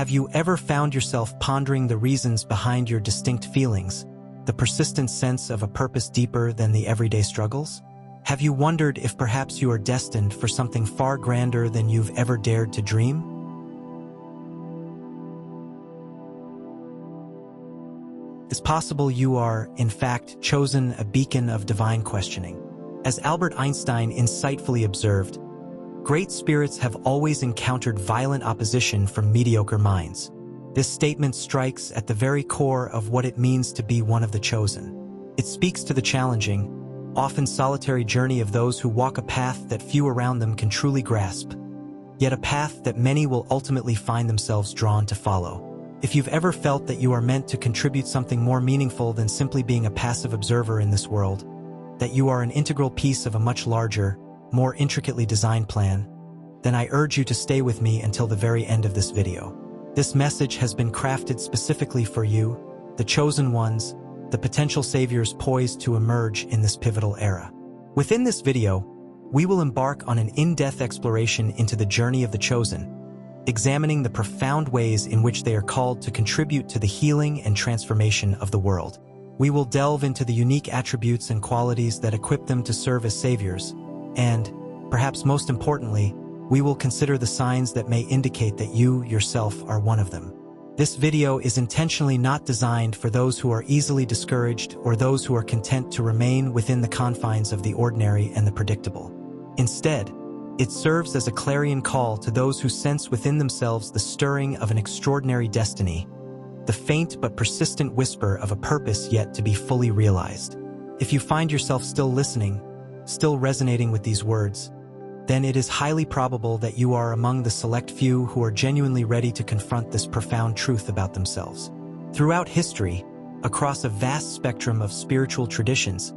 Have you ever found yourself pondering the reasons behind your distinct feelings, the persistent sense of a purpose deeper than the everyday struggles? Have you wondered if perhaps you are destined for something far grander than you've ever dared to dream? It's possible you are, in fact, chosen a beacon of divine questioning. As Albert Einstein insightfully observed, great spirits have always encountered violent opposition from mediocre minds. This statement strikes at the very core of what it means to be one of the chosen. It speaks to the challenging, often solitary journey of those who walk a path that few around them can truly grasp, yet a path that many will ultimately find themselves drawn to follow. If you've ever felt that you are meant to contribute something more meaningful than simply being a passive observer in this world, that you are an integral piece of a much larger, more intricately designed plan, then I urge you to stay with me until the very end of this video. This message has been crafted specifically for you, the chosen ones, the potential saviors poised to emerge in this pivotal era. Within this video, we will embark on an in-depth exploration into the journey of the chosen, examining the profound ways in which they are called to contribute to the healing and transformation of the world. We will delve into the unique attributes and qualities that equip them to serve as saviors, and, perhaps most importantly, we will consider the signs that may indicate that you, yourself, are one of them. This video is intentionally not designed for those who are easily discouraged or those who are content to remain within the confines of the ordinary and the predictable. Instead, it serves as a clarion call to those who sense within themselves the stirring of an extraordinary destiny, the faint but persistent whisper of a purpose yet to be fully realized. If you find yourself still listening, still resonating with these words, then it is highly probable that you are among the select few who are genuinely ready to confront this profound truth about themselves. Throughout history, across a vast spectrum of spiritual traditions,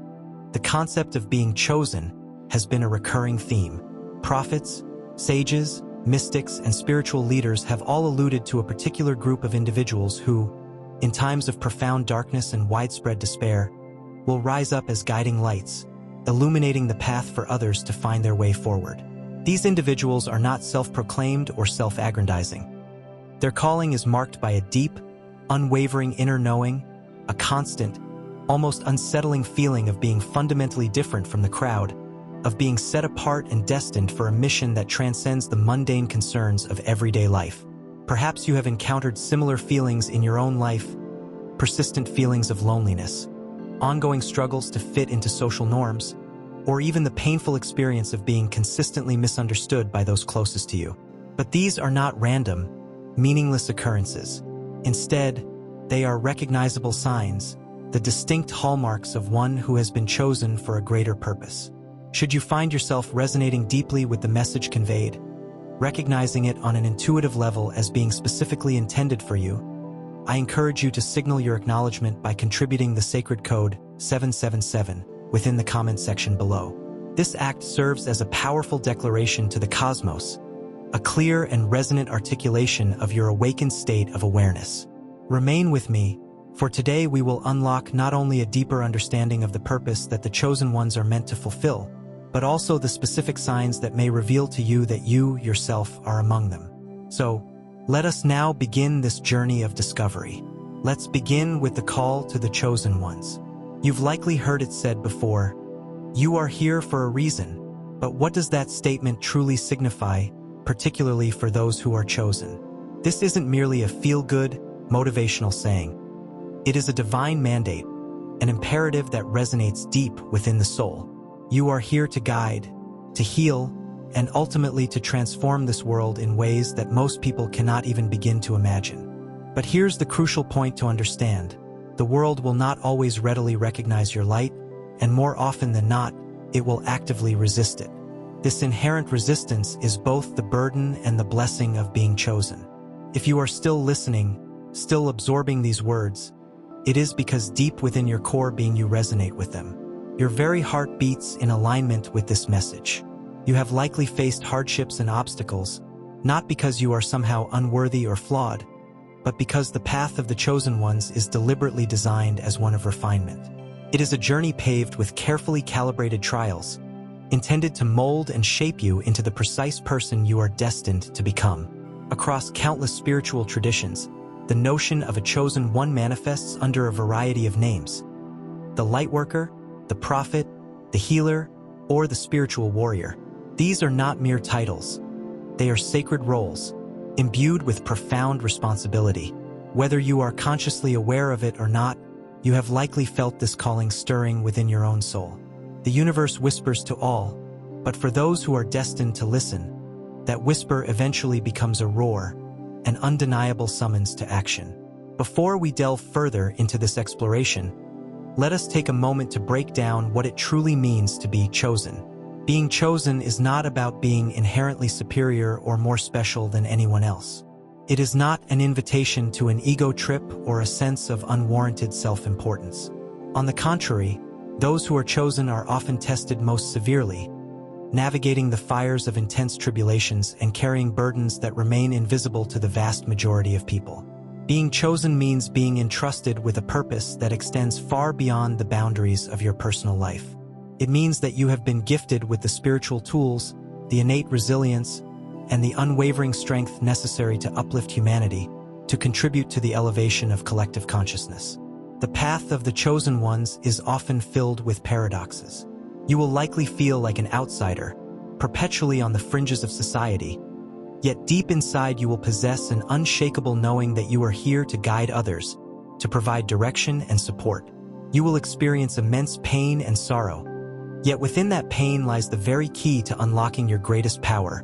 the concept of being chosen has been a recurring theme. Prophets, sages, mystics, and spiritual leaders have all alluded to a particular group of individuals who, in times of profound darkness and widespread despair, will rise up as guiding lights, illuminating the path for others to find their way forward. These individuals are not self-proclaimed or self-aggrandizing. Their calling is marked by a deep, unwavering inner knowing, a constant, almost unsettling feeling of being fundamentally different from the crowd, of being set apart and destined for a mission that transcends the mundane concerns of everyday life. Perhaps you have encountered similar feelings in your own life, persistent feelings of loneliness, ongoing struggles to fit into social norms, or even the painful experience of being consistently misunderstood by those closest to you. But these are not random, meaningless occurrences. Instead, they are recognizable signs, the distinct hallmarks of one who has been chosen for a greater purpose. Should you find yourself resonating deeply with the message conveyed, recognizing it on an intuitive level as being specifically intended for you, I encourage you to signal your acknowledgement by contributing the sacred code 777 within the comment section below. This act serves as a powerful declaration to the cosmos, a clear and resonant articulation of your awakened state of awareness. Remain with me, for today we will unlock not only a deeper understanding of the purpose that the chosen ones are meant to fulfill, but also the specific signs that may reveal to you that you, yourself, are among them. So, let us now begin this journey of discovery. Let's begin with the call to the chosen ones. You've likely heard it said before, "You are here for a reason," but what does that statement truly signify, particularly for those who are chosen? This isn't merely a feel-good, motivational saying. It is a divine mandate, an imperative that resonates deep within the soul. You are here to guide, to heal, and ultimately to transform this world in ways that most people cannot even begin to imagine. But here's the crucial point to understand. The world will not always readily recognize your light, and more often than not, it will actively resist it. This inherent resistance is both the burden and the blessing of being chosen. If you are still listening, still absorbing these words, it is because deep within your core being you resonate with them. Your very heart beats in alignment with this message. You have likely faced hardships and obstacles, not because you are somehow unworthy or flawed, but because the path of the chosen ones is deliberately designed as one of refinement. It is a journey paved with carefully calibrated trials, intended to mold and shape you into the precise person you are destined to become. Across countless spiritual traditions, the notion of a chosen one manifests under a variety of names: the lightworker, the prophet, the healer, or the spiritual warrior. These are not mere titles. They are sacred roles, imbued with profound responsibility. Whether you are consciously aware of it or not, you have likely felt this calling stirring within your own soul. The universe whispers to all, but for those who are destined to listen, that whisper eventually becomes a roar, an undeniable summons to action. Before we delve further into this exploration, let us take a moment to break down what it truly means to be chosen. Being chosen is not about being inherently superior or more special than anyone else. It is not an invitation to an ego trip or a sense of unwarranted self-importance. On the contrary, those who are chosen are often tested most severely, navigating the fires of intense tribulations and carrying burdens that remain invisible to the vast majority of people. Being chosen means being entrusted with a purpose that extends far beyond the boundaries of your personal life. It means that you have been gifted with the spiritual tools, the innate resilience, and the unwavering strength necessary to uplift humanity, to contribute to the elevation of collective consciousness. The path of the chosen ones is often filled with paradoxes. You will likely feel like an outsider, perpetually on the fringes of society, yet deep inside you will possess an unshakable knowing that you are here to guide others, to provide direction and support. You will experience immense pain and sorrow, yet within that pain lies the very key to unlocking your greatest power,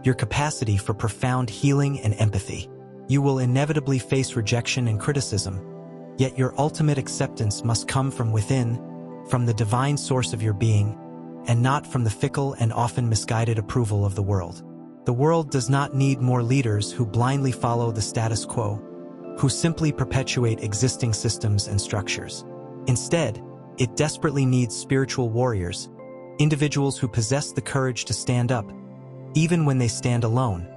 your capacity for profound healing and empathy. You will inevitably face rejection and criticism, yet your ultimate acceptance must come from within, from the divine source of your being, and not from the fickle and often misguided approval of the world. The world does not need more leaders who blindly follow the status quo, who simply perpetuate existing systems and structures. Instead, it desperately needs spiritual warriors, individuals who possess the courage to stand up, even when they stand alone,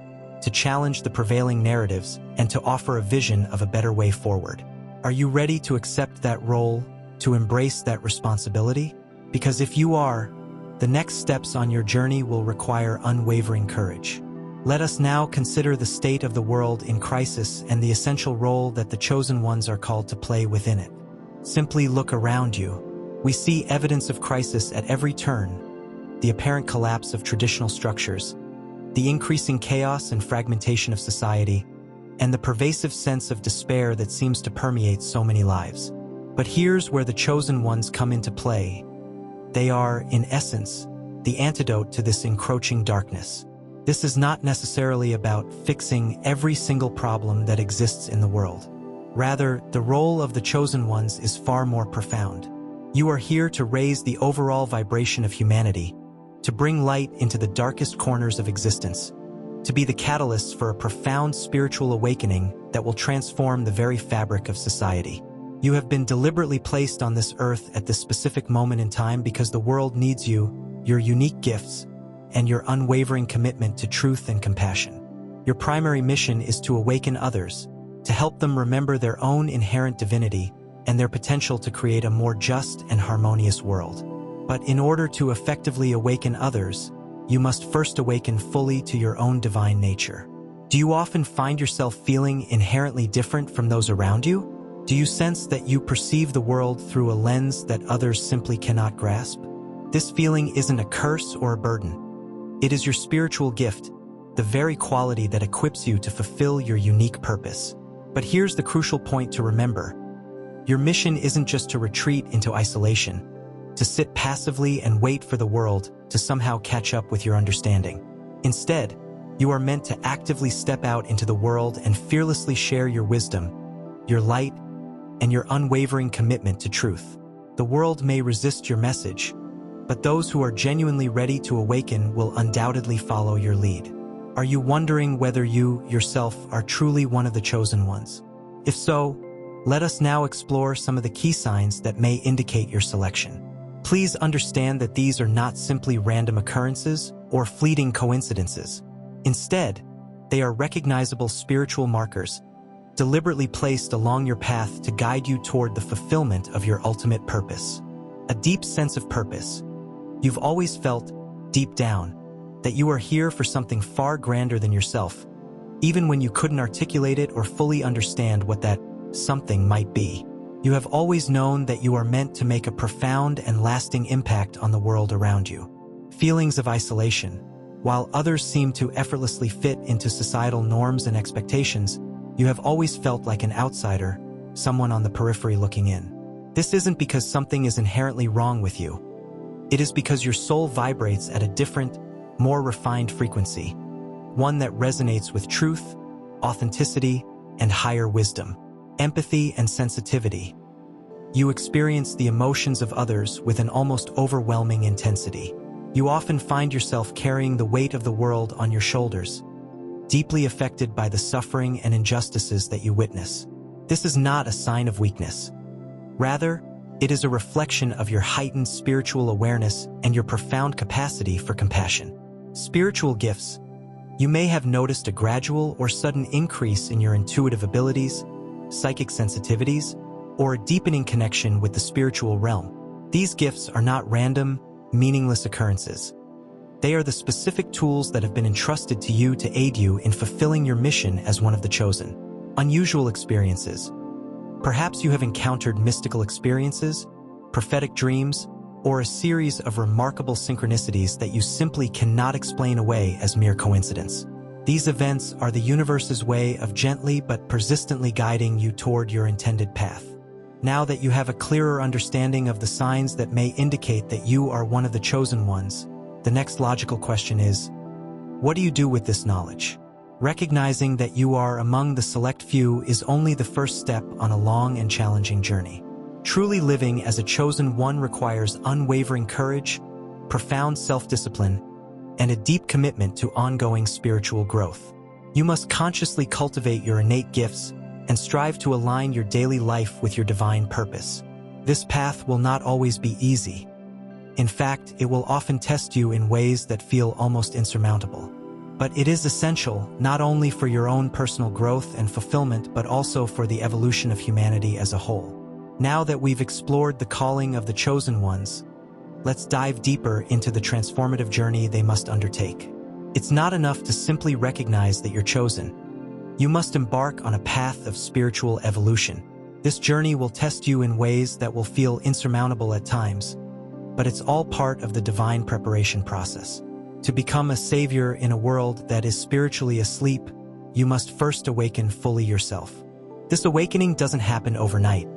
to challenge the prevailing narratives and to offer a vision of a better way forward. Are you ready to accept that role, to embrace that responsibility? Because if you are, the next steps on your journey will require unwavering courage. Let us now consider the state of the world in crisis and the essential role that the chosen ones are called to play within it. Simply look around you. We see evidence of crisis at every turn: the apparent collapse of traditional structures, the increasing chaos and fragmentation of society, and the pervasive sense of despair that seems to permeate so many lives. But here's where the chosen ones come into play. They are, in essence, the antidote to this encroaching darkness. This is not necessarily about fixing every single problem that exists in the world. Rather, the role of the chosen ones is far more profound. You are here to raise the overall vibration of humanity, to bring light into the darkest corners of existence, to be the catalyst for a profound spiritual awakening that will transform the very fabric of society. You have been deliberately placed on this earth at this specific moment in time because the world needs you, your unique gifts, and your unwavering commitment to truth and compassion. Your primary mission is to awaken others, to help them remember their own inherent divinity and their potential to create a more just and harmonious world. But in order to effectively awaken others, you must first awaken fully to your own divine nature. Do you often find yourself feeling inherently different from those around you? Do you sense that you perceive the world through a lens that others simply cannot grasp? This feeling isn't a curse or a burden. It is your spiritual gift, the very quality that equips you to fulfill your unique purpose. But here's the crucial point to remember. Your mission isn't just to retreat into isolation, to sit passively and wait for the world to somehow catch up with your understanding. Instead, you are meant to actively step out into the world and fearlessly share your wisdom, your light, and your unwavering commitment to truth. The world may resist your message, but those who are genuinely ready to awaken will undoubtedly follow your lead. Are you wondering whether you, yourself, are truly one of the chosen ones? If so, let us now explore some of the key signs that may indicate your selection. Please understand that these are not simply random occurrences or fleeting coincidences. Instead, they are recognizable spiritual markers, deliberately placed along your path to guide you toward the fulfillment of your ultimate purpose. A deep sense of purpose. You've always felt, deep down, that you are here for something far grander than yourself, even when you couldn't articulate it or fully understand what that something might be. You have always known that you are meant to make a profound and lasting impact on the world around you. Feelings of isolation. While others seem to effortlessly fit into societal norms and expectations, you have always felt like an outsider, someone on the periphery looking in. This isn't because something is inherently wrong with you. It is because your soul vibrates at a different, more refined frequency, one that resonates with truth, authenticity, and higher wisdom, empathy and sensitivity. You experience the emotions of others with an almost overwhelming intensity. You often find yourself carrying the weight of the world on your shoulders, deeply affected by the suffering and injustices that you witness. This is not a sign of weakness. Rather, it is a reflection of your heightened spiritual awareness and your profound capacity for compassion. Spiritual gifts. You may have noticed a gradual or sudden increase in your intuitive abilities, psychic sensitivities, or a deepening connection with the spiritual realm. These gifts are not random, meaningless occurrences. They are the specific tools that have been entrusted to you to aid you in fulfilling your mission as one of the chosen. Unusual experiences. Perhaps you have encountered mystical experiences, prophetic dreams, or a series of remarkable synchronicities that you simply cannot explain away as mere coincidence. These events are the universe's way of gently but persistently guiding you toward your intended path. Now that you have a clearer understanding of the signs that may indicate that you are one of the chosen ones, the next logical question is, what do you do with this knowledge? Recognizing that you are among the select few is only the first step on a long and challenging journey. Truly living as a chosen one requires unwavering courage, profound self-discipline, and a deep commitment to ongoing spiritual growth. You must consciously cultivate your innate gifts and strive to align your daily life with your divine purpose. This path will not always be easy. In fact, it will often test you in ways that feel almost insurmountable. But it is essential not only for your own personal growth and fulfillment, but also for the evolution of humanity as a whole. Now that we've explored the calling of the chosen ones, let's dive deeper into the transformative journey they must undertake. It's not enough to simply recognize that you're chosen. You must embark on a path of spiritual evolution. This journey will test you in ways that will feel insurmountable at times, but it's all part of the divine preparation process. To become a savior in a world that is spiritually asleep, you must first awaken fully yourself. This awakening doesn't happen overnight.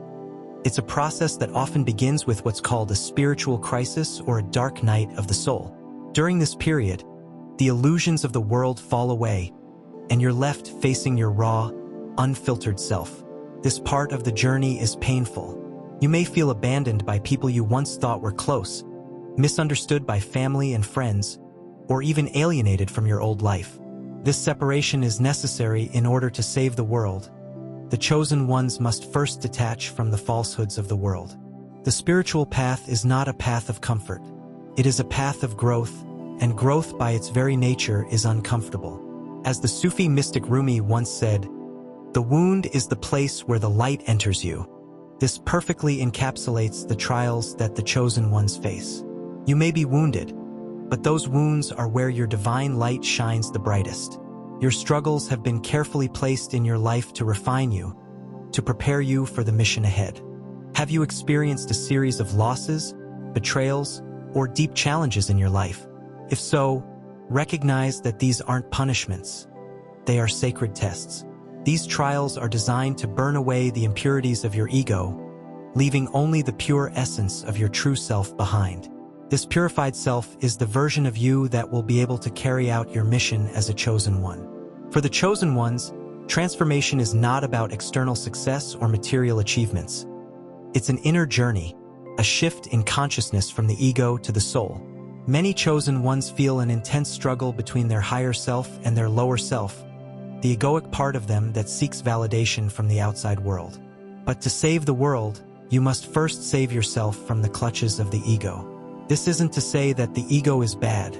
It's a process that often begins with what's called a spiritual crisis or a dark night of the soul. During this period, the illusions of the world fall away, and you're left facing your raw, unfiltered self. This part of the journey is painful. You may feel abandoned by people you once thought were close, misunderstood by family and friends, or even alienated from your old life. This separation is necessary in order to save the world. The chosen ones must first detach from the falsehoods of the world. The spiritual path is not a path of comfort. It is a path of growth, and growth by its very nature is uncomfortable. As the Sufi mystic Rumi once said, "The wound is the place where the light enters you." This perfectly encapsulates the trials that the chosen ones face. You may be wounded, but those wounds are where your divine light shines the brightest. Your struggles have been carefully placed in your life to refine you, to prepare you for the mission ahead. Have you experienced a series of losses, betrayals, or deep challenges in your life? If so, recognize that these aren't punishments. They are sacred tests. These trials are designed to burn away the impurities of your ego, leaving only the pure essence of your true self behind. This purified self is the version of you that will be able to carry out your mission as a chosen one. For the chosen ones, transformation is not about external success or material achievements. It's an inner journey, a shift in consciousness from the ego to the soul. Many chosen ones feel an intense struggle between their higher self and their lower self, the egoic part of them that seeks validation from the outside world. But to save the world, you must first save yourself from the clutches of the ego. This isn't to say that the ego is bad.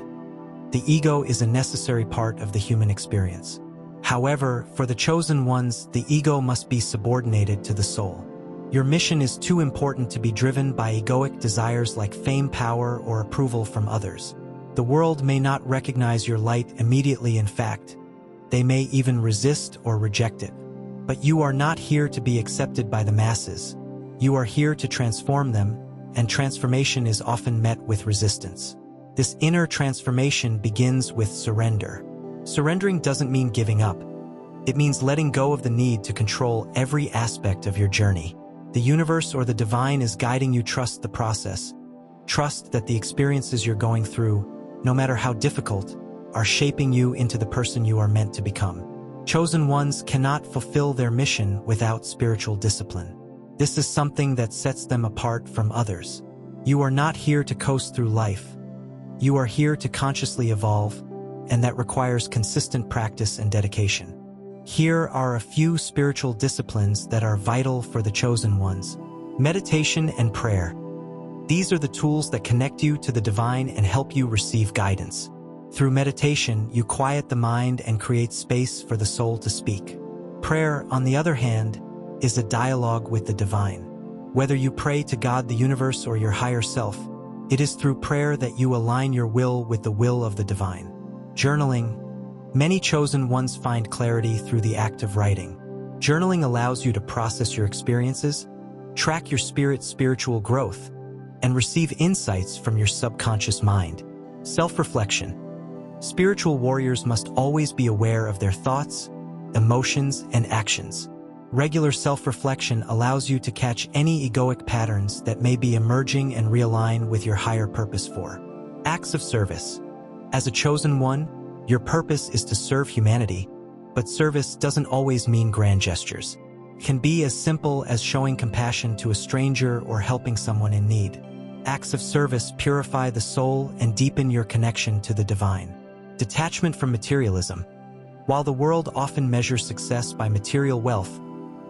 The ego is a necessary part of the human experience. However, for the chosen ones, the ego must be subordinated to the soul. Your mission is too important to be driven by egoic desires like fame, power, or approval from others. The world may not recognize your light immediately. In fact, They may even resist or reject it. But you are not here to be accepted by the masses. You are here to transform them, and transformation is often met with resistance. This inner transformation begins with surrender. Surrendering doesn't mean giving up. It means letting go of the need to control every aspect of your journey. The universe or the divine is guiding you. Trust the process. Trust that the experiences you're going through, no matter how difficult, are shaping you into the person you are meant to become. Chosen ones cannot fulfill their mission without spiritual discipline. This is something that sets them apart from others. You are not here to coast through life. You are here to consciously evolve, and that requires consistent practice and dedication. Here are a few spiritual disciplines that are vital for the chosen ones. Meditation and prayer. These are the tools that connect you to the divine and help you receive guidance. Through meditation, you quiet the mind and create space for the soul to speak. Prayer, on the other hand, is a dialogue with the divine. Whether you pray to God, the universe, or your higher self, it is through prayer that you align your will with the will of the divine. Journaling. Many chosen ones find clarity through the act of writing. Journaling allows you to process your experiences, track your spirit's spiritual growth, and receive insights from your subconscious mind. Self-reflection. Spiritual warriors must always be aware of their thoughts, emotions, and actions. Regular self-reflection allows you to catch any egoic patterns that may be emerging and realign with your higher purpose. For acts of service. As a chosen one, your purpose is to serve humanity, but service doesn't always mean grand gestures. It can be as simple as showing compassion to a stranger or helping someone in need. Acts of service purify the soul and deepen your connection to the divine. Detachment from materialism. While the world often measures success by material wealth,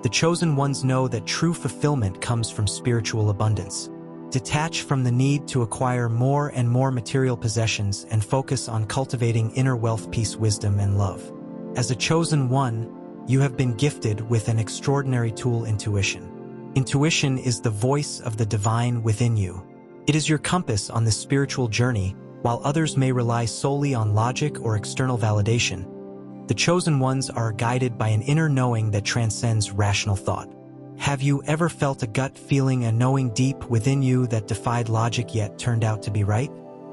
the chosen ones know that true fulfillment comes from spiritual abundance. Detach from the need to acquire more and more material possessions and focus on cultivating inner wealth, peace, wisdom, and love. As a chosen one, you have been gifted with an extraordinary tool: intuition. Intuition is the voice of the divine within you. It is your compass on this spiritual journey. While others may rely solely on logic or external validation, the chosen ones are guided by an inner knowing that transcends rational thought. Have you ever felt a gut feeling, a knowing deep within you that defied logic yet turned out to be right?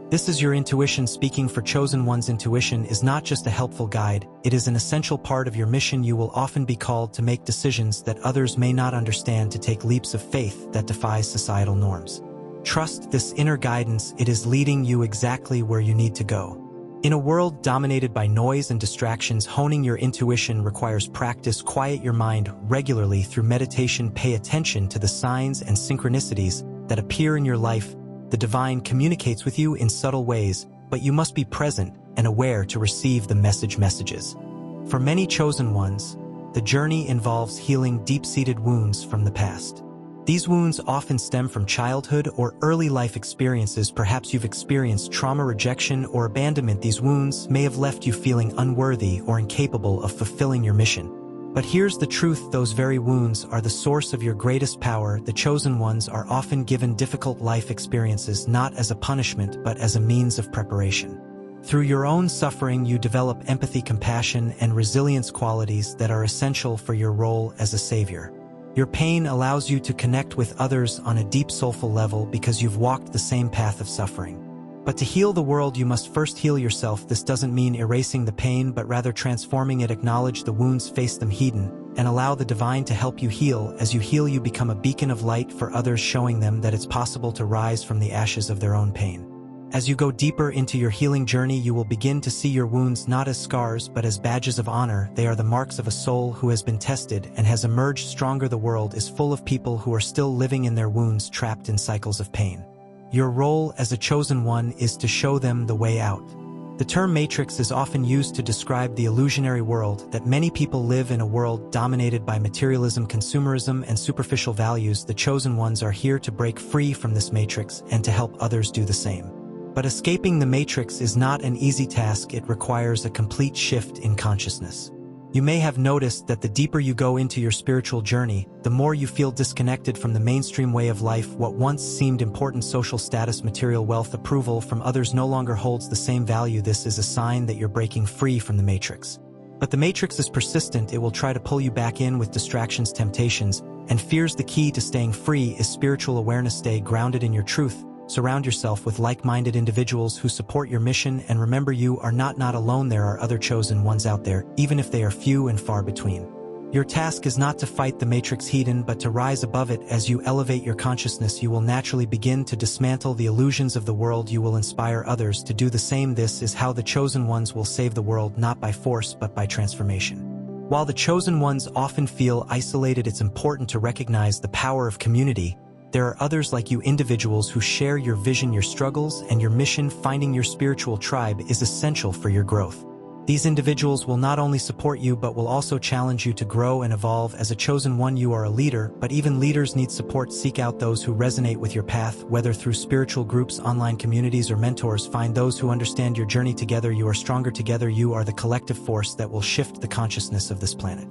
This is your intuition speaking. For chosen ones, intuition is not just a helpful guide, it is an essential part of your mission. You will often be called to make decisions that others may not understand, to take leaps of faith that defy societal norms. Trust this inner guidance. It is leading you exactly where you need to go. In a world dominated by noise and distractions, honing your intuition requires practice. Quiet your mind regularly through meditation. Pay attention to the signs and synchronicities that appear in your life. The divine communicates with you in subtle ways, but you must be present and aware to receive the messages. For many chosen ones, the journey involves healing deep-seated wounds from the past. These wounds often stem from childhood or early life experiences. Perhaps you've experienced trauma, rejection, or abandonment. These wounds may have left you feeling unworthy or incapable of fulfilling your mission. But here's the truth: those very wounds are the source of your greatest power. The chosen ones are often given difficult life experiences not as a punishment but as a means of preparation. Through your own suffering, you develop empathy, compassion, and resilience, qualities that are essential for your role as a savior. Your pain allows you to connect with others on a deep soulful level because you've walked the same path of suffering. But to heal the world, you must first heal yourself. This doesn't mean erasing the pain, but rather transforming it. Acknowledge the wounds, face them hidden, and allow the divine to help you heal. As you heal, you become a beacon of light for others, showing them that it's possible to rise from the ashes of their own pain. As you go deeper into your healing journey, you will begin to see your wounds not as scars but as badges of honor. They are the marks of a soul who has been tested and has emerged stronger. The world is full of people who are still living in their wounds, trapped in cycles of pain. Your role as a chosen one is to show them the way out. The term matrix is often used to describe the illusionary world that many people live in, a world dominated by materialism, consumerism, and superficial values. The chosen ones are here to break free from this matrix and to help others do the same. But escaping the matrix is not an easy task. It requires a complete shift in consciousness. You may have noticed that the deeper you go into your spiritual journey, the more you feel disconnected from the mainstream way of life. What once seemed important, social status, material wealth, approval from others, no longer holds the same value. This is a sign that you're breaking free from the matrix. But the matrix is persistent. It will try to pull you back in with distractions, temptations, and fears. The key to staying free is spiritual awareness. Stay grounded in your truth. Surround yourself with like-minded individuals who support your mission, and remember, you are not alone. There are other chosen ones out there, even if they are few and far between. Your task is not to fight the matrix hidden, but to rise above it. As you elevate your consciousness, you will naturally begin to dismantle the illusions of the world. You will inspire others to do the same. This is how the chosen ones will save the world, not by force, but by transformation. While the chosen ones often feel isolated, it's important to recognize the power of community. There are others like you, individuals who share your vision, your struggles, and your mission. Finding your spiritual tribe is essential for your growth. These individuals will not only support you, but will also challenge you to grow and evolve. As a chosen one, you are a leader, but even leaders need support. Seek out those who resonate with your path, whether through spiritual groups, online communities, or mentors. Find those who understand your journey. Together, you are stronger. Together, you are the collective force that will shift the consciousness of this planet.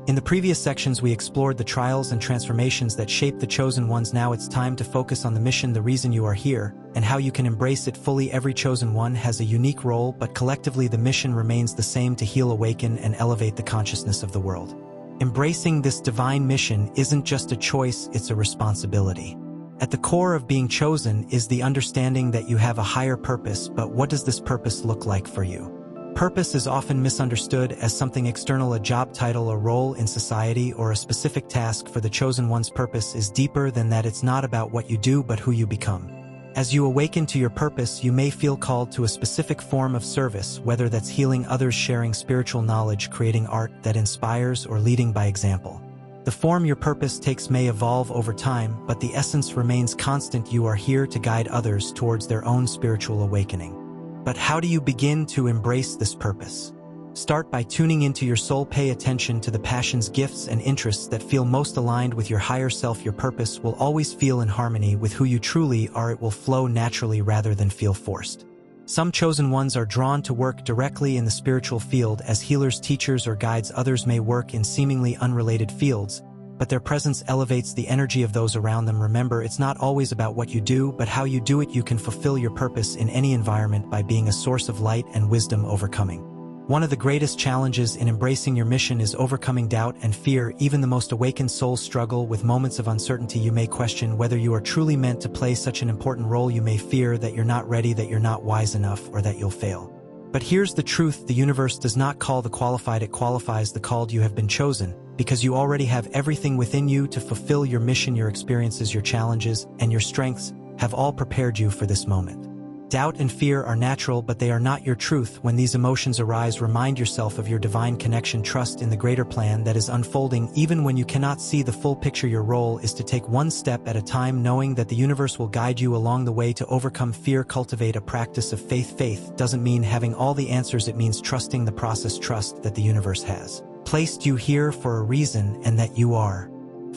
In the previous sections, we explored the trials and transformations that shape the chosen ones. Now it's time to focus on the mission, the reason you are here, and how you can embrace it fully. Every chosen one has a unique role, but collectively the mission remains the same: to heal, awaken, and elevate the consciousness of the world. Embracing this divine mission isn't just a choice, it's a responsibility. At the core of being chosen is the understanding that you have a higher purpose. But what does this purpose look like for you? Purpose is often misunderstood as something external, a job title, a role in society, or a specific task. For the chosen one's, purpose is deeper than that. It's not about what you do, but who you become. As you awaken to your purpose, you may feel called to a specific form of service, whether that's healing others, sharing spiritual knowledge, creating art that inspires, or leading by example. The form your purpose takes may evolve over time, but the essence remains constant. You are here to guide others towards their own spiritual awakening. But how do you begin to embrace this purpose? Start by tuning into your soul. Pay attention to the passions, gifts, and interests that feel most aligned with your higher self. Your purpose will always feel in harmony with who you truly are. It will flow naturally rather than feel forced. Some chosen ones are drawn to work directly in the spiritual field as healers, teachers, or guides. Others may work in seemingly unrelated fields, but their presence elevates the energy of those around them. Remember, it's not always about what you do, but how you do it. You can fulfill your purpose in any environment by being a source of light and wisdom. Overcoming. One of the greatest challenges in embracing your mission is overcoming doubt and fear. Even the most awakened souls struggle with moments of uncertainty. You may question whether you are truly meant to play such an important role. You may fear that you're not ready, that you're not wise enough, or that you'll fail. But here's the truth: the universe does not call the qualified, it qualifies the called. You have been chosen because you already have everything within you to fulfill your mission. Your experiences, your challenges, and your strengths have all prepared you for this moment. Doubt and fear are natural, but they are not your truth. When these emotions arise, remind yourself of your divine connection. Trust in the greater plan that is unfolding. Even when you cannot see the full picture, your role is to take one step at a time, knowing that the universe will guide you along the way. To overcome fear, cultivate a practice of faith. Faith doesn't mean having all the answers, it means trusting the process. Trust that the universe has placed you here for a reason and that you are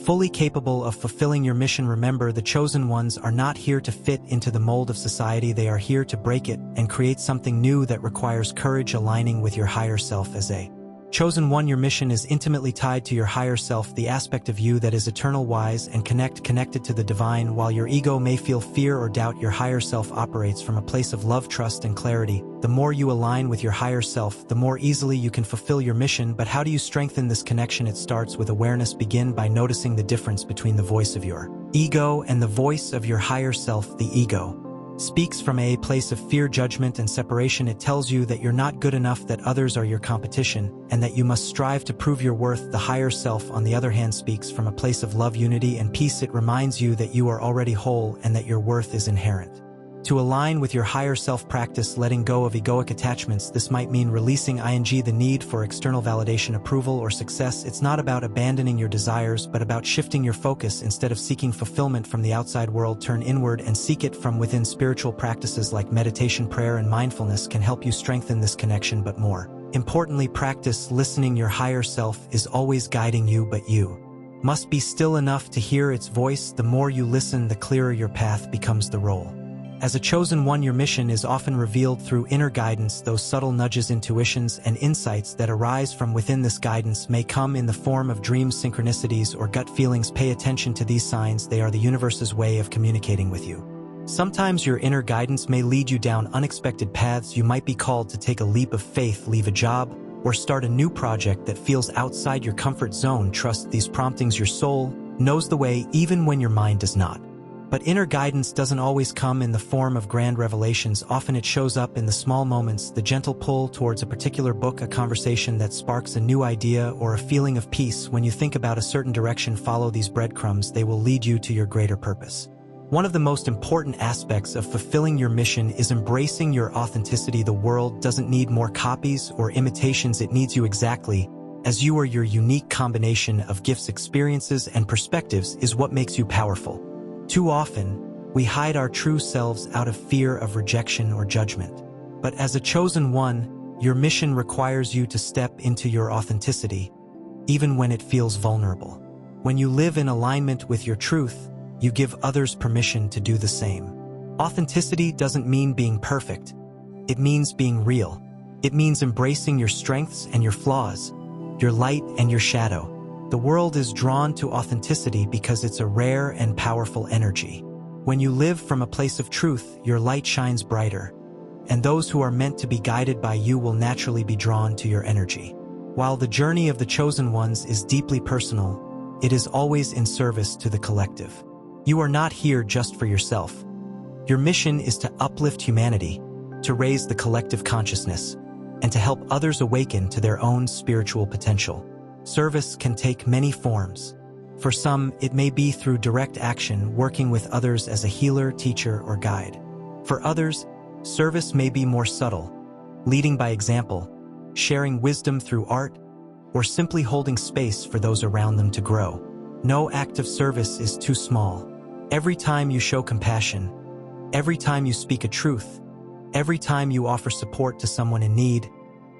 fully capable of fulfilling your mission. Remember, the chosen ones are not here to fit into the mold of society. They are here to break it and create something new that requires courage. Aligning with your higher self. As a chosen one, your mission is intimately tied to your higher self, the aspect of you that is eternal, wise, and connected to the divine. While your ego may feel fear or doubt, your higher self operates from a place of love, trust, and clarity. The more you align with your higher self, the more easily you can fulfill your mission. But how do you strengthen this connection? It starts with awareness. Begin by noticing the difference between the voice of your ego and the voice of your higher self. The ego speaks from a place of fear, judgment, and separation. It tells you that you're not good enough, that others are your competition, and that you must strive to prove your worth. The higher self, on the other hand, speaks from a place of love, unity, and peace. It reminds you that you are already whole and that your worth is inherent. To align with your higher self, practice letting go of egoic attachments. This might mean releasing the need for external validation, approval, or success. It's not about abandoning your desires, but about shifting your focus. Instead of seeking fulfillment from the outside world, turn inward and seek it from within. Spiritual practices like meditation, prayer, and mindfulness can help you strengthen this connection. But more importantly, practice listening. Your higher self is always guiding you, but you must be still enough to hear its voice. The more you listen, the clearer your path becomes. The role as a chosen one, your mission is often revealed through inner guidance. Those subtle nudges, intuitions, and insights that arise from within. This guidance may come in the form of dreams, synchronicities, or gut feelings. Pay attention to these signs. They are the universe's way of communicating with you. Sometimes your inner guidance may lead you down unexpected paths. You might be called to take a leap of faith, leave a job, or start a new project that feels outside your comfort zone, trust these promptings. Your soul knows the way even when your mind does not. But inner guidance doesn't always come in the form of grand revelations. Often it shows up in the small moments, the gentle pull towards a particular book, a conversation that sparks a new idea, or a feeling of peace. When you think about a certain direction, follow these breadcrumbs. They will lead you to your greater purpose. One of the most important aspects of fulfilling your mission is embracing your authenticity. The world doesn't need more copies or imitations. It needs you exactly as you are. Your unique combination of gifts, experiences, and perspectives is what makes you powerful. Too often, we hide our true selves out of fear of rejection or judgment. But as a chosen one, your mission requires you to step into your authenticity, even when it feels vulnerable. When you live in alignment with your truth, you give others permission to do the same. Authenticity doesn't mean being perfect. It means being real. It means embracing your strengths and your flaws, your light and your shadow. The world is drawn to authenticity because it's a rare and powerful energy. When you live from a place of truth, your light shines brighter, and those who are meant to be guided by you will naturally be drawn to your energy. While the journey of the chosen ones is deeply personal, it is always in service to the collective. You are not here just for yourself. Your mission is to uplift humanity, to raise the collective consciousness, and to help others awaken to their own spiritual potential. Service can take many forms. For some, it may be through direct action, working with others as a healer, teacher, or guide. For others, service may be more subtle, leading by example, sharing wisdom through art, or simply holding space for those around them to grow. No act of service is too small. Every time you show compassion, every time you speak a truth, every time you offer support to someone in need,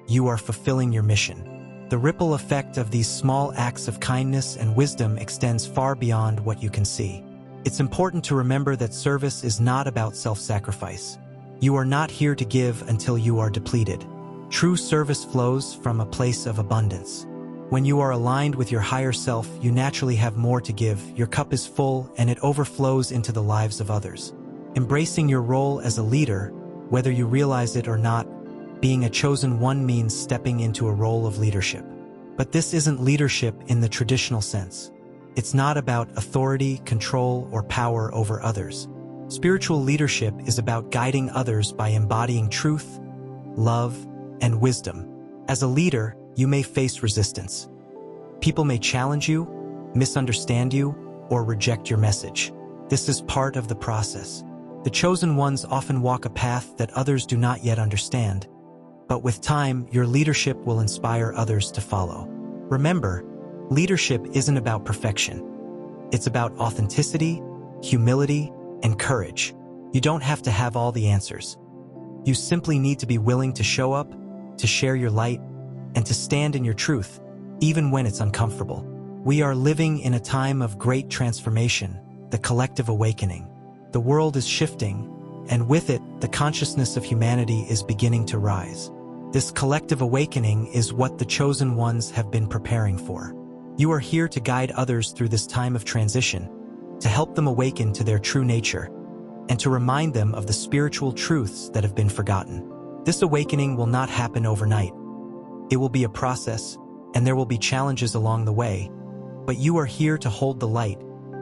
you are fulfilling your mission. The ripple effect of these small acts of kindness and wisdom extends far beyond what you can see. It's important to remember that service is not about self-sacrifice. You are not here to give until you are depleted. True service flows from a place of abundance. When you are aligned with your higher self, you naturally have more to give. Your cup is full and it overflows into the lives of others. Embracing your role as a leader, whether you realize it or not, being a chosen one means stepping into a role of leadership. But this isn't leadership in the traditional sense. It's not about authority, control, or power over others. Spiritual leadership is about guiding others by embodying truth, love, and wisdom. As a leader, you may face resistance. People may challenge you, misunderstand you, or reject your message. This is part of the process. The chosen ones often walk a path that others do not yet understand. But with time, your leadership will inspire others to follow. Remember, leadership isn't about perfection. It's about authenticity, humility, and courage. You don't have to have all the answers. You simply need to be willing to show up, to share your light, and to stand in your truth, even when it's uncomfortable. We are living in a time of great transformation, the collective awakening. The world is shifting, and with it, the consciousness of humanity is beginning to rise. This collective awakening is what the chosen ones have been preparing for. You are here to guide others through this time of transition, to help them awaken to their true nature, and to remind them of the spiritual truths that have been forgotten. This awakening will not happen overnight. It will be a process, and there will be challenges along the way, but you are here to hold the light,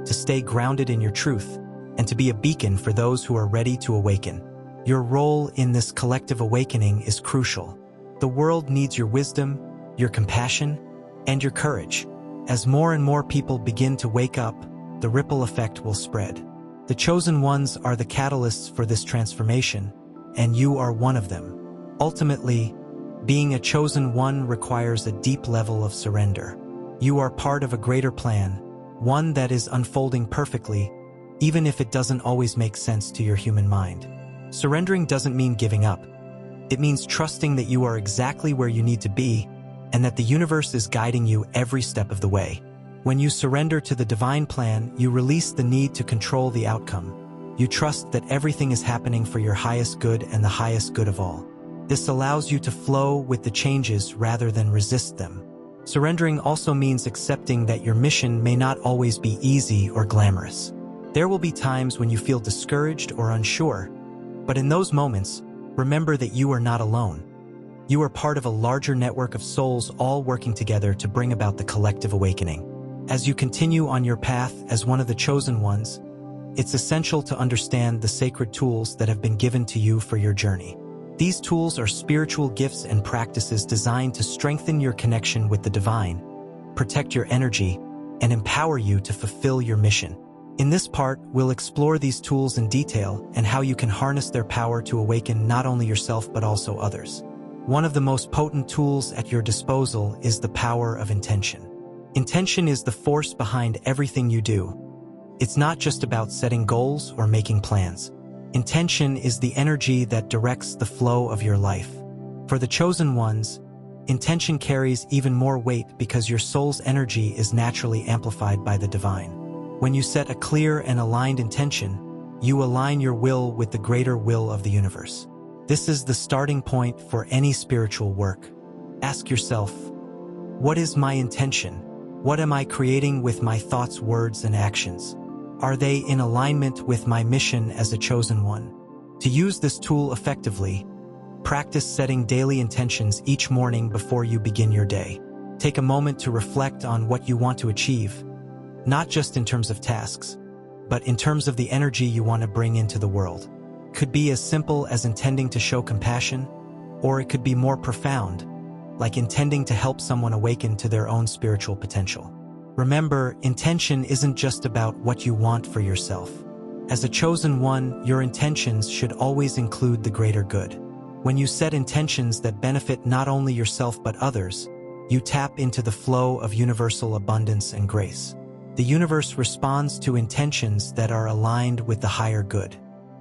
to stay grounded in your truth, and to be a beacon for those who are ready to awaken. Your role in this collective awakening is crucial. The world needs your wisdom, your compassion, and your courage. As more and more people begin to wake up, the ripple effect will spread. The chosen ones are the catalysts for this transformation, and you are one of them. Ultimately, being a chosen one requires a deep level of surrender. You are part of a greater plan, one that is unfolding perfectly, even if it doesn't always make sense to your human mind. Surrendering doesn't mean giving up. It means trusting that you are exactly where you need to be and that the universe is guiding you every step of the way. When you surrender to the divine plan, you release the need to control the outcome. You trust that everything is happening for your highest good and the highest good of all. This allows you to flow with the changes rather than resist them. Surrendering also means accepting that your mission may not always be easy or glamorous. There will be times when you feel discouraged or unsure, but in those moments, remember that you are not alone. You are part of a larger network of souls all working together to bring about the collective awakening. As you continue on your path as one of the chosen ones, it's essential to understand the sacred tools that have been given to you for your journey. These tools are spiritual gifts and practices designed to strengthen your connection with the divine, protect your energy, and empower you to fulfill your mission. In this part, we'll explore these tools in detail and how you can harness their power to awaken not only yourself but also others. One of the most potent tools at your disposal is the power of intention. Intention is the force behind everything you do. It's not just about setting goals or making plans. Intention is the energy that directs the flow of your life. For the chosen ones, intention carries even more weight because your soul's energy is naturally amplified by the divine. When you set a clear and aligned intention, you align your will with the greater will of the universe. This is the starting point for any spiritual work. Ask yourself, what is my intention? What am I creating with my thoughts, words, and actions? Are they in alignment with my mission as a chosen one? To use this tool effectively, practice setting daily intentions each morning before you begin your day. Take a moment to reflect on what you want to achieve, not just in terms of tasks, but in terms of the energy you want to bring into the world. It could be as simple as intending to show compassion, or it could be more profound, like intending to help someone awaken to their own spiritual potential. Remember, intention isn't just about what you want for yourself. As a chosen one, your intentions should always include the greater good. When you set intentions that benefit not only yourself but others, you tap into the flow of universal abundance and grace. The universe responds to intentions that are aligned with the higher good.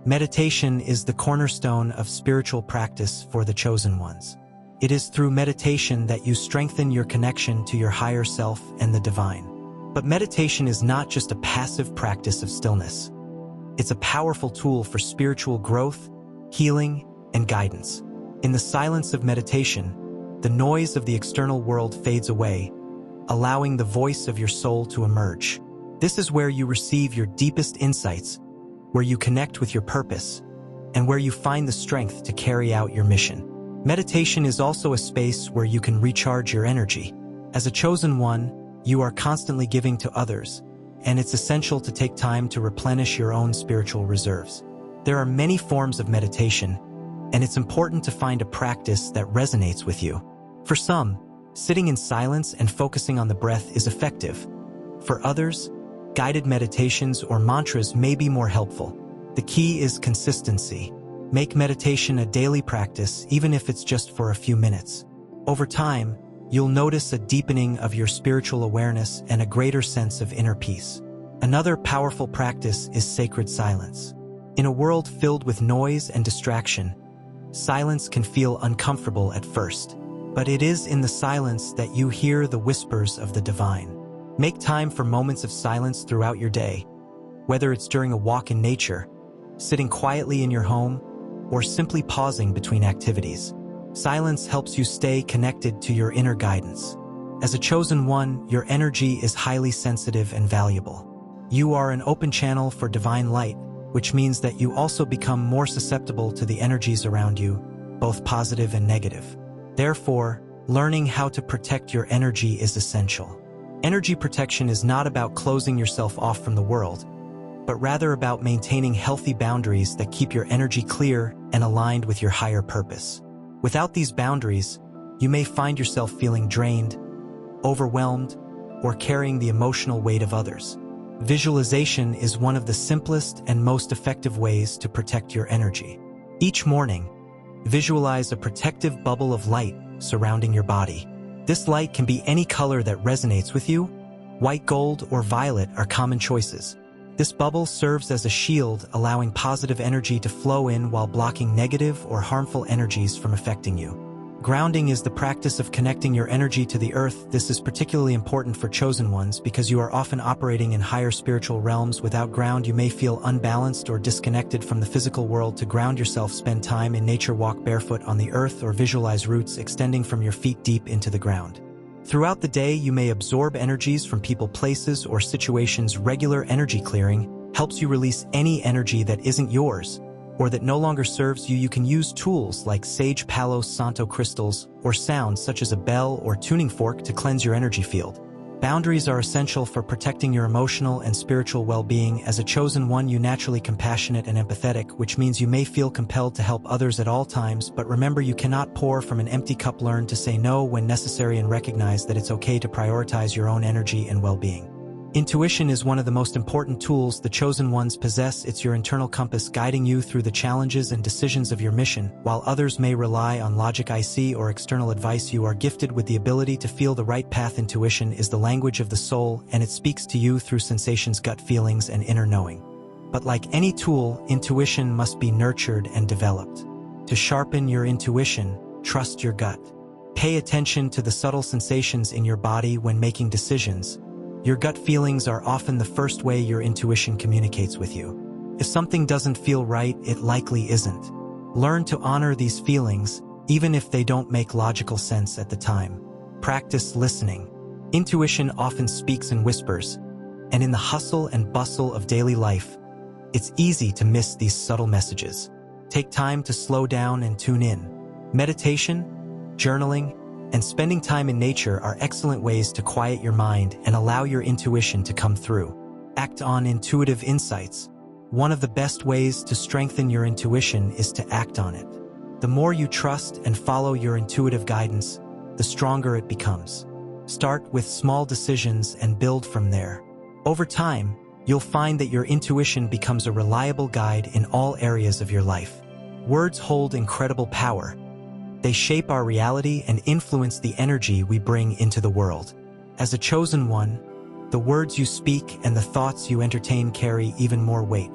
Meditation is the cornerstone of spiritual practice for the chosen ones. It is through meditation that you strengthen your connection to your higher self and the divine. But meditation is not just a passive practice of stillness. It's a powerful tool for spiritual growth, healing, and guidance. In the silence of meditation, the noise of the external world fades away, allowing the voice of your soul to emerge. This is where you receive your deepest insights, where you connect with your purpose, and where you find the strength to carry out your mission. Meditation is also a space where you can recharge your energy. As a chosen one, you are constantly giving to others, and it's essential to take time to replenish your own spiritual reserves. There are many forms of meditation, and it's important to find a practice that resonates with you. For some, sitting in silence and focusing on the breath is effective. For others, guided meditations or mantras may be more helpful. The key is consistency. Make meditation a daily practice, even if it's just for a few minutes. Over time, you'll notice a deepening of your spiritual awareness and a greater sense of inner peace. Another powerful practice is sacred silence. In a world filled with noise and distraction, silence can feel uncomfortable at first, but it is in the silence that you hear the whispers of the divine. Make time for moments of silence throughout your day, whether it's during a walk in nature, sitting quietly in your home, or simply pausing between activities. Silence helps you stay connected to your inner guidance. As a chosen one, your energy is highly sensitive and valuable. You are an open channel for divine light, which means that you also become more susceptible to the energies around you, both positive and negative. Therefore, learning how to protect your energy is essential. Energy protection is not about closing yourself off from the world, but rather about maintaining healthy boundaries that keep your energy clear and aligned with your higher purpose. Without these boundaries, you may find yourself feeling drained, overwhelmed, or carrying the emotional weight of others. Visualization is one of the simplest and most effective ways to protect your energy. Each morning, visualize a protective bubble of light surrounding your body. This light can be any color that resonates with you. White, gold, or violet are common choices. This bubble serves as a shield, allowing positive energy to flow in while blocking negative or harmful energies from affecting you. Grounding is the practice of connecting your energy to the earth. This is particularly important for chosen ones because you are often operating in higher spiritual realms. Without ground, you may feel unbalanced or disconnected from the physical world. To ground yourself, spend time in nature, walk barefoot on the earth, or visualize roots extending from your feet deep into the ground. Throughout the day, you may absorb energies from people, places, or situations. Regular energy clearing helps you release any energy that isn't yours, or that no longer serves you, you can use tools like sage palo santo crystals or sounds such as a bell or tuning fork to cleanse your energy field. Boundaries are essential for protecting your emotional and spiritual well-being. As a chosen one, you naturally compassionate and empathetic, which means you may feel compelled to help others at all times, but remember, you cannot pour from an empty cup. Learn to say no when necessary and recognize that it's okay to prioritize your own energy and well-being. Intuition is one of the most important tools the chosen ones possess. It's your internal compass guiding you through the challenges and decisions of your mission. While others may rely on logic, or external advice, you are gifted with the ability to feel the right path. Intuition is the language of the soul, and it speaks to you through sensations, gut feelings, and inner knowing. But like any tool, intuition must be nurtured and developed. To sharpen your intuition, trust your gut. Pay attention to the subtle sensations in your body when making decisions. Your gut feelings are often the first way your intuition communicates with you. If something doesn't feel right, it likely isn't. Learn to honor these feelings, even if they don't make logical sense at the time. Practice listening. Intuition often speaks in whispers, and in the hustle and bustle of daily life, it's easy to miss these subtle messages. Take time to slow down and tune in. Meditation, journaling, and spending time in nature are excellent ways to quiet your mind and allow your intuition to come through. Act on intuitive insights. One of the best ways to strengthen your intuition is to act on it. The more you trust and follow your intuitive guidance, the stronger it becomes. Start with small decisions and build from there. Over time, you'll find that your intuition becomes a reliable guide in all areas of your life. Words hold incredible power. They shape our reality and influence the energy we bring into the world. As a chosen one, the words you speak and the thoughts you entertain carry even more weight.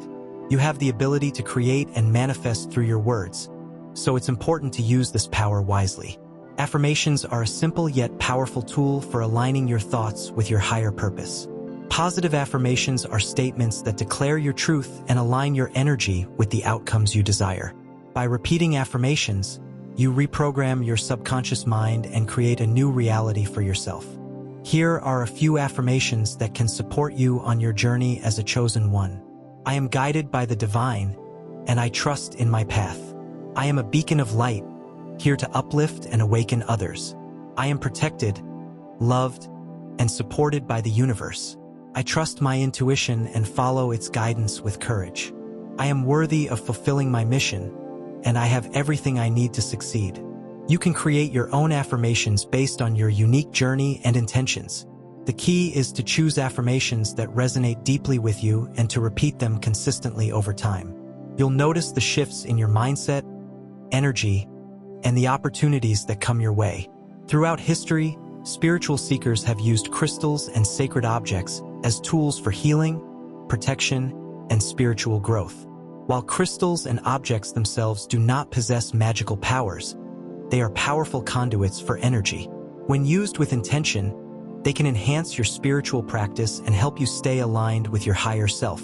You have the ability to create and manifest through your words, so it's important to use this power wisely. Affirmations are a simple yet powerful tool for aligning your thoughts with your higher purpose. Positive affirmations are statements that declare your truth and align your energy with the outcomes you desire. By repeating affirmations, you reprogram your subconscious mind and create a new reality for yourself. Here are a few affirmations that can support you on your journey as a chosen one. I am guided by the divine, and I trust in my path. I am a beacon of light, here to uplift and awaken others. I am protected, loved, and supported by the universe. I trust my intuition and follow its guidance with courage. I am worthy of fulfilling my mission, and I have everything I need to succeed. You can create your own affirmations based on your unique journey and intentions. The key is to choose affirmations that resonate deeply with you and to repeat them consistently over time. You'll notice the shifts in your mindset, energy, and the opportunities that come your way. Throughout history, spiritual seekers have used crystals and sacred objects as tools for healing, protection, and spiritual growth. While crystals and objects themselves do not possess magical powers, they are powerful conduits for energy. When used with intention, they can enhance your spiritual practice and help you stay aligned with your higher self.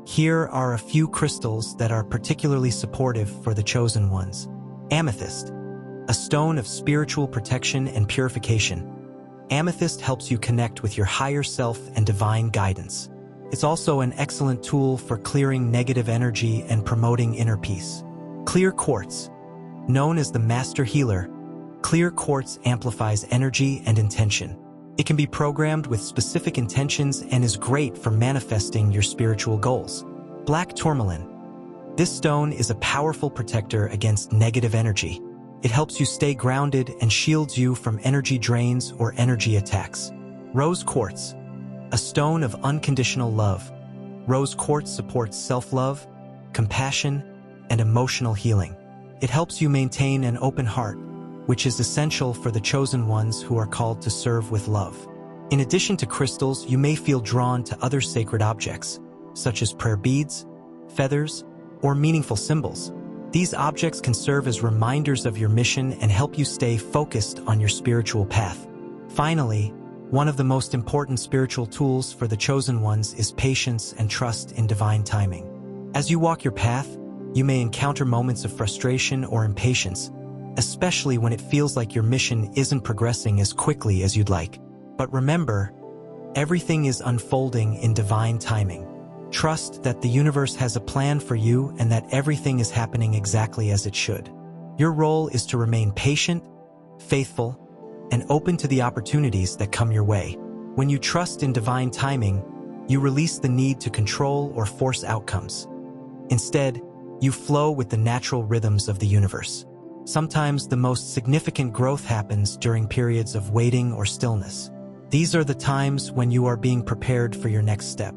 Here are a few crystals that are particularly supportive for the chosen ones. Amethyst, a stone of spiritual protection and purification. Amethyst helps you connect with your higher self and divine guidance. It's also an excellent tool for clearing negative energy and promoting inner peace. Clear quartz. Known as the master healer, clear quartz amplifies energy and intention. It can be programmed with specific intentions and is great for manifesting your spiritual goals. Black tourmaline. This stone is a powerful protector against negative energy. It helps you stay grounded and shields you from energy drains or energy attacks. Rose quartz, a stone of unconditional love. Rose quartz supports self-love, compassion, and emotional healing. It helps you maintain an open heart, which is essential for the chosen ones who are called to serve with love. In addition to crystals, you may feel drawn to other sacred objects, such as prayer beads, feathers, or meaningful symbols. These objects can serve as reminders of your mission and help you stay focused on your spiritual path. Finally, one of the most important spiritual tools for the chosen ones is patience and trust in divine timing. As you walk your path, you may encounter moments of frustration or impatience, especially when it feels like your mission isn't progressing as quickly as you'd like. But remember, everything is unfolding in divine timing. Trust that the universe has a plan for you and that everything is happening exactly as it should. Your role is to remain patient, faithful, and open to the opportunities that come your way. When you trust in divine timing, you release the need to control or force outcomes. Instead, you flow with the natural rhythms of the universe. Sometimes the most significant growth happens during periods of waiting or stillness. These are the times when you are being prepared for your next step.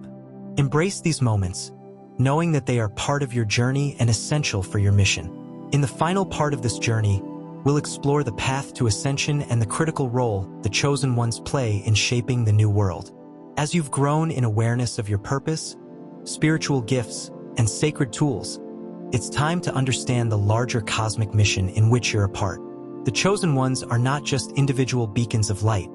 Embrace these moments, knowing that they are part of your journey and essential for your mission. In the final part of this journey, we'll explore the path to ascension and the critical role the chosen ones play in shaping the new world. As you've grown in awareness of your purpose, spiritual gifts, and sacred tools, it's time to understand the larger cosmic mission in which you're a part. The chosen ones are not just individual beacons of light.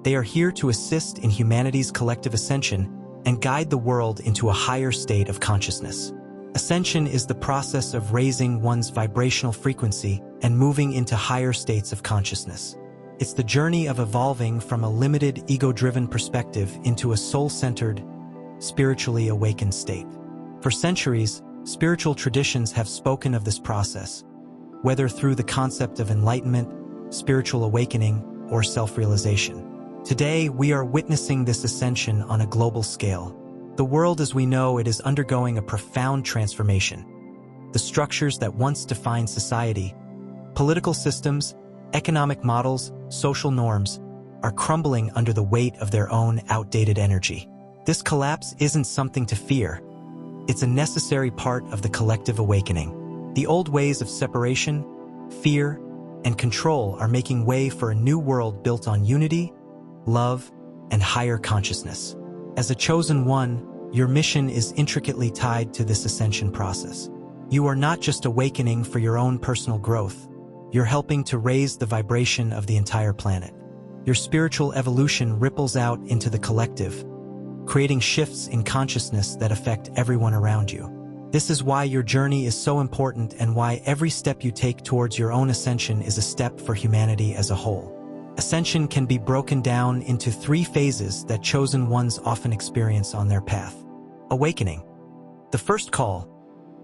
They are here to assist in humanity's collective ascension and guide the world into a higher state of consciousness. Ascension is the process of raising one's vibrational frequency and moving into higher states of consciousness. It's the journey of evolving from a limited, ego-driven perspective into a soul-centered, spiritually awakened state. For centuries, spiritual traditions have spoken of this process, whether through the concept of enlightenment, spiritual awakening, or self-realization. Today, we are witnessing this ascension on a global scale. The world as we know it is undergoing a profound transformation. The structures that once defined society, political systems, economic models, social norms, are crumbling under the weight of their own outdated energy. This collapse isn't something to fear. It's a necessary part of the collective awakening. The old ways of separation, fear, and control are making way for a new world built on unity, love, and higher consciousness. As a chosen one, your mission is intricately tied to this ascension process. You are not just awakening for your own personal growth. You're helping to raise the vibration of the entire planet. Your spiritual evolution ripples out into the collective, creating shifts in consciousness that affect everyone around you. This is why your journey is so important and why every step you take towards your own ascension is a step for humanity as a whole. Ascension can be broken down into 3 phases that chosen ones often experience on their path. Awakening. The first call.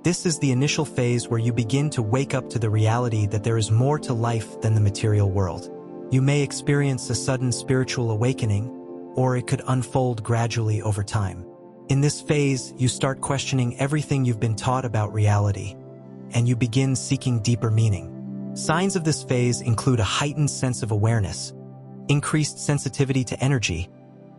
This is the initial phase where you begin to wake up to the reality that there is more to life than the material world. You may experience a sudden spiritual awakening, or it could unfold gradually over time. In this phase, you start questioning everything you've been taught about reality, and you begin seeking deeper meaning. Signs of this phase include a heightened sense of awareness, increased sensitivity to energy,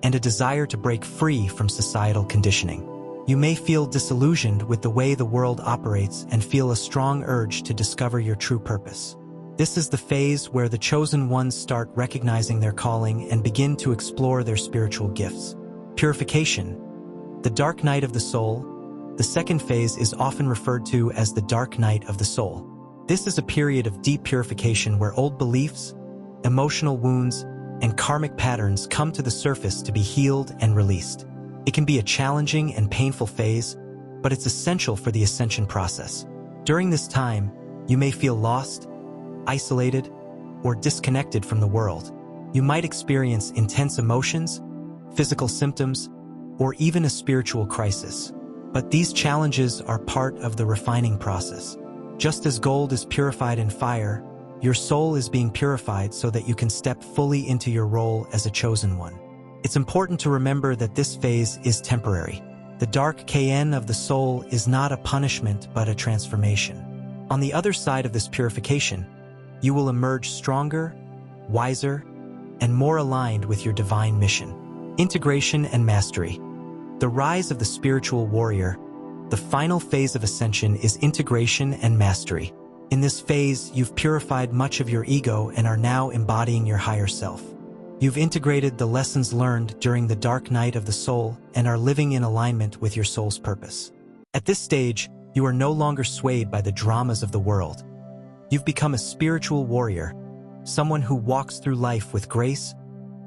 and a desire to break free from societal conditioning. You may feel disillusioned with the way the world operates and feel a strong urge to discover your true purpose. This is the phase where the chosen ones start recognizing their calling and begin to explore their spiritual gifts. Purification. The dark night of the soul. The second phase is often referred to as the dark night of the soul. This is a period of deep purification where old beliefs, emotional wounds, and karmic patterns come to the surface to be healed and released. It can be a challenging and painful phase, but it's essential for the ascension process. During this time, you may feel lost, isolated, or disconnected from the world. You might experience intense emotions, physical symptoms, or even a spiritual crisis. But these challenges are part of the refining process. Just as gold is purified in fire, your soul is being purified so that you can step fully into your role as a chosen one. It's important to remember that this phase is temporary. The dark KN of the soul is not a punishment but a transformation. On the other side of this purification, you will emerge stronger, wiser, and more aligned with your divine mission. Integration and mastery. The rise of the spiritual warrior. The final phase of ascension is integration and mastery. In this phase, you've purified much of your ego and are now embodying your higher self. You've integrated the lessons learned during the dark night of the soul and are living in alignment with your soul's purpose. At this stage, you are no longer swayed by the dramas of the world. You've become a spiritual warrior, someone who walks through life with grace,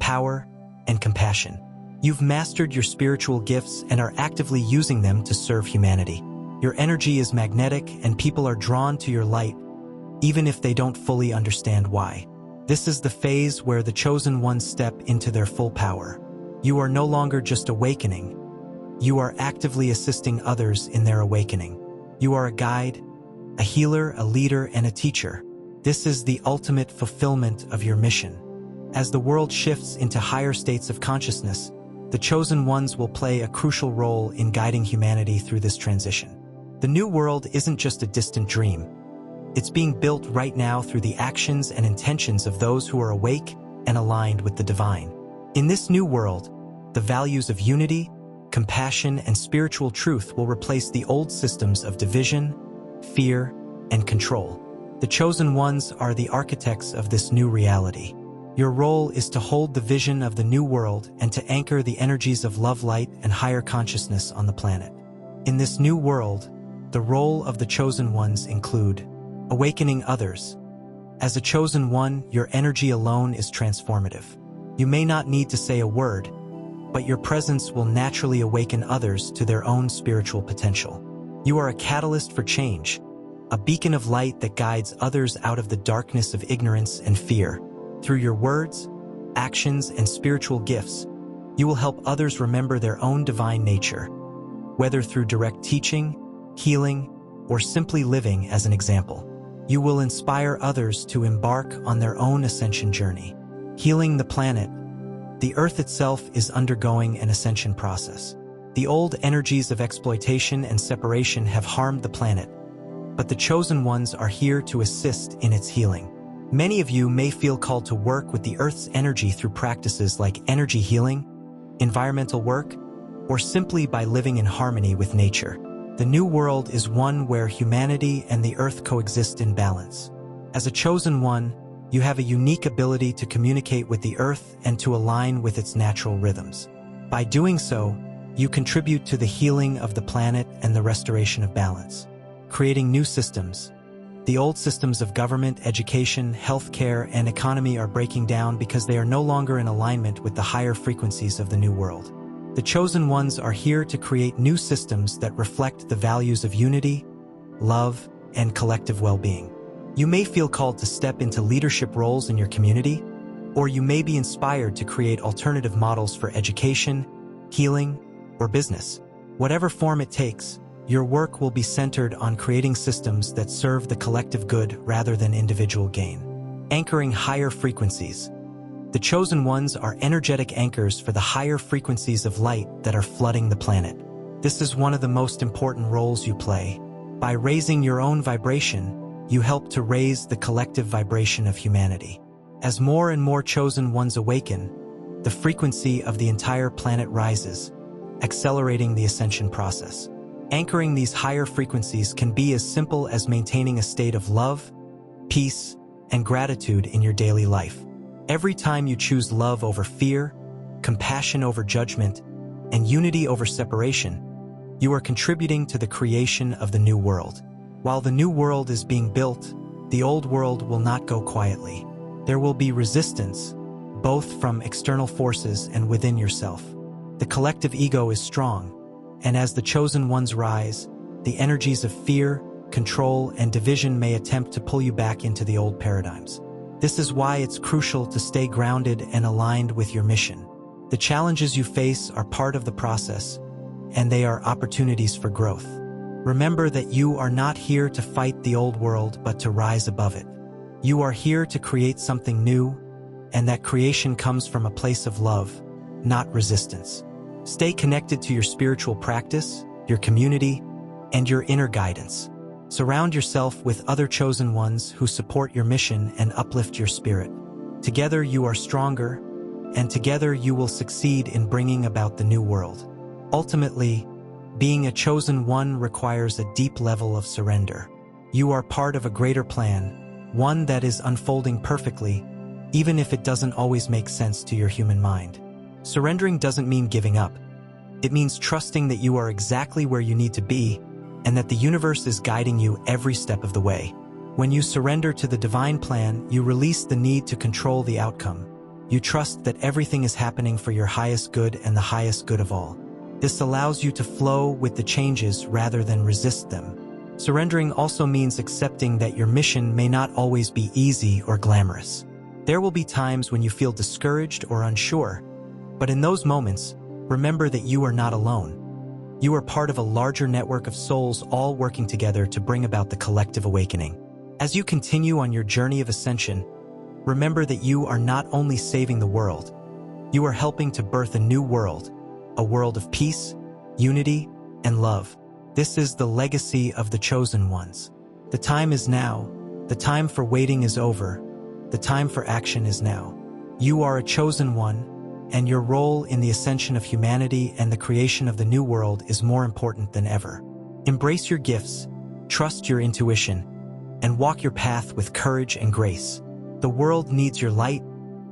power, and compassion. You've mastered your spiritual gifts and are actively using them to serve humanity. Your energy is magnetic and people are drawn to your light, even if they don't fully understand why. This is the phase where the chosen ones step into their full power. You are no longer just awakening. you are actively assisting others in their awakening. You are a guide, a healer, a leader, and a teacher. This is the ultimate fulfillment of your mission. As the world shifts into higher states of consciousness, the chosen ones will play a crucial role in guiding humanity through this transition. The new world isn't just a distant dream. It's being built right now through the actions and intentions of those who are awake and aligned with the divine. In this new world, the values of unity, compassion, and spiritual truth will replace the old systems of division, fear, and control. The chosen ones are the architects of this new reality. Your role is to hold the vision of the new world and to anchor the energies of love, light, and higher consciousness on the planet. In this new world, the role of the chosen ones include awakening others. As a chosen one, your energy alone is transformative. You may not need to say a word, but your presence will naturally awaken others to their own spiritual potential. You are a catalyst for change, a beacon of light that guides others out of the darkness of ignorance and fear. Through your words, actions, and spiritual gifts, you will help others remember their own divine nature, whether through direct teaching, healing, or simply living as an example. You will inspire others to embark on their own ascension journey. Healing the planet. The Earth itself is undergoing an ascension process. The old energies of exploitation and separation have harmed the planet, but the chosen ones are here to assist in its healing. Many of you may feel called to work with the Earth's energy through practices like energy healing, environmental work, or simply by living in harmony with nature. The new world is one where humanity and the Earth coexist in balance. As a chosen one, you have a unique ability to communicate with the Earth and to align with its natural rhythms. By doing so, you contribute to the healing of the planet and the restoration of balance. Creating new systems. The old systems of government, education, healthcare, and economy are breaking down because they are no longer in alignment with the higher frequencies of the new world. The chosen ones are here to create new systems that reflect the values of unity, love, and collective well-being. You may feel called to step into leadership roles in your community, or you may be inspired to create alternative models for education, healing, or business. Whatever form it takes, your work will be centered on creating systems that serve the collective good rather than individual gain. Anchoring higher frequencies. The chosen ones are energetic anchors for the higher frequencies of light that are flooding the planet. This is one of the most important roles you play. By raising your own vibration, you help to raise the collective vibration of humanity. As more and more chosen ones awaken, the frequency of the entire planet rises, accelerating the ascension process. Anchoring these higher frequencies can be as simple as maintaining a state of love, peace, and gratitude in your daily life. Every time you choose love over fear, compassion over judgment, and unity over separation, you are contributing to the creation of the new world. While the new world is being built, the old world will not go quietly. There will be resistance, both from external forces and within yourself. The collective ego is strong, and as the chosen ones rise, the energies of fear, control, and division may attempt to pull you back into the old paradigms. This is why it's crucial to stay grounded and aligned with your mission. The challenges you face are part of the process, and they are opportunities for growth. Remember that you are not here to fight the old world, but to rise above it. You are here to create something new, and that creation comes from a place of love, not resistance. Stay connected to your spiritual practice, your community, and your inner guidance. Surround yourself with other chosen ones who support your mission and uplift your spirit. Together you are stronger, and together you will succeed in bringing about the new world. Ultimately, being a chosen one requires a deep level of surrender. You are part of a greater plan, one that is unfolding perfectly, even if it doesn't always make sense to your human mind. Surrendering doesn't mean giving up. It means trusting that you are exactly where you need to be and that the universe is guiding you every step of the way. When you surrender to the divine plan, you release the need to control the outcome. You trust that everything is happening for your highest good and the highest good of all. This allows you to flow with the changes rather than resist them. Surrendering also means accepting that your mission may not always be easy or glamorous. There will be times when you feel discouraged or unsure, but in those moments, remember that you are not alone. You are part of a larger network of souls all working together to bring about the collective awakening. As you continue on your journey of ascension, remember that you are not only saving the world, you are helping to birth a new world, a world of peace, unity, and love. This is the legacy of the chosen ones. The time is now. The time for waiting is over. The time for action is now. You are a chosen one, and your role in the ascension of humanity and the creation of the new world is more important than ever. Embrace your gifts, trust your intuition, and walk your path with courage and grace. The world needs your light,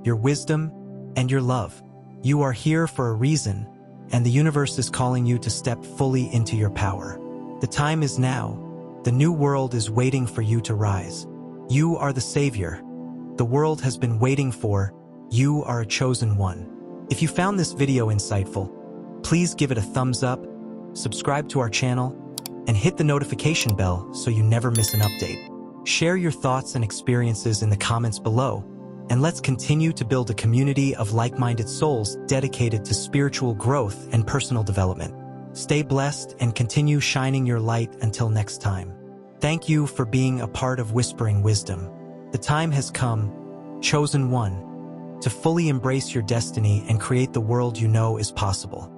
your wisdom, and your love. You are here for a reason, and the universe is calling you to step fully into your power. The time is now. The new world is waiting for you to rise. You are the savior. The world has been waiting for. You are a chosen one. If you found this video insightful, please give it a thumbs up, subscribe to our channel, and hit the notification bell so you never miss an update. Share your thoughts and experiences in the comments below, and let's continue to build a community of like-minded souls dedicated to spiritual growth and personal development. Stay blessed and continue shining your light until next time. Thank you for being a part of Whispering Wisdom. The time has come, chosen one, to fully embrace your destiny and create the world you know is possible.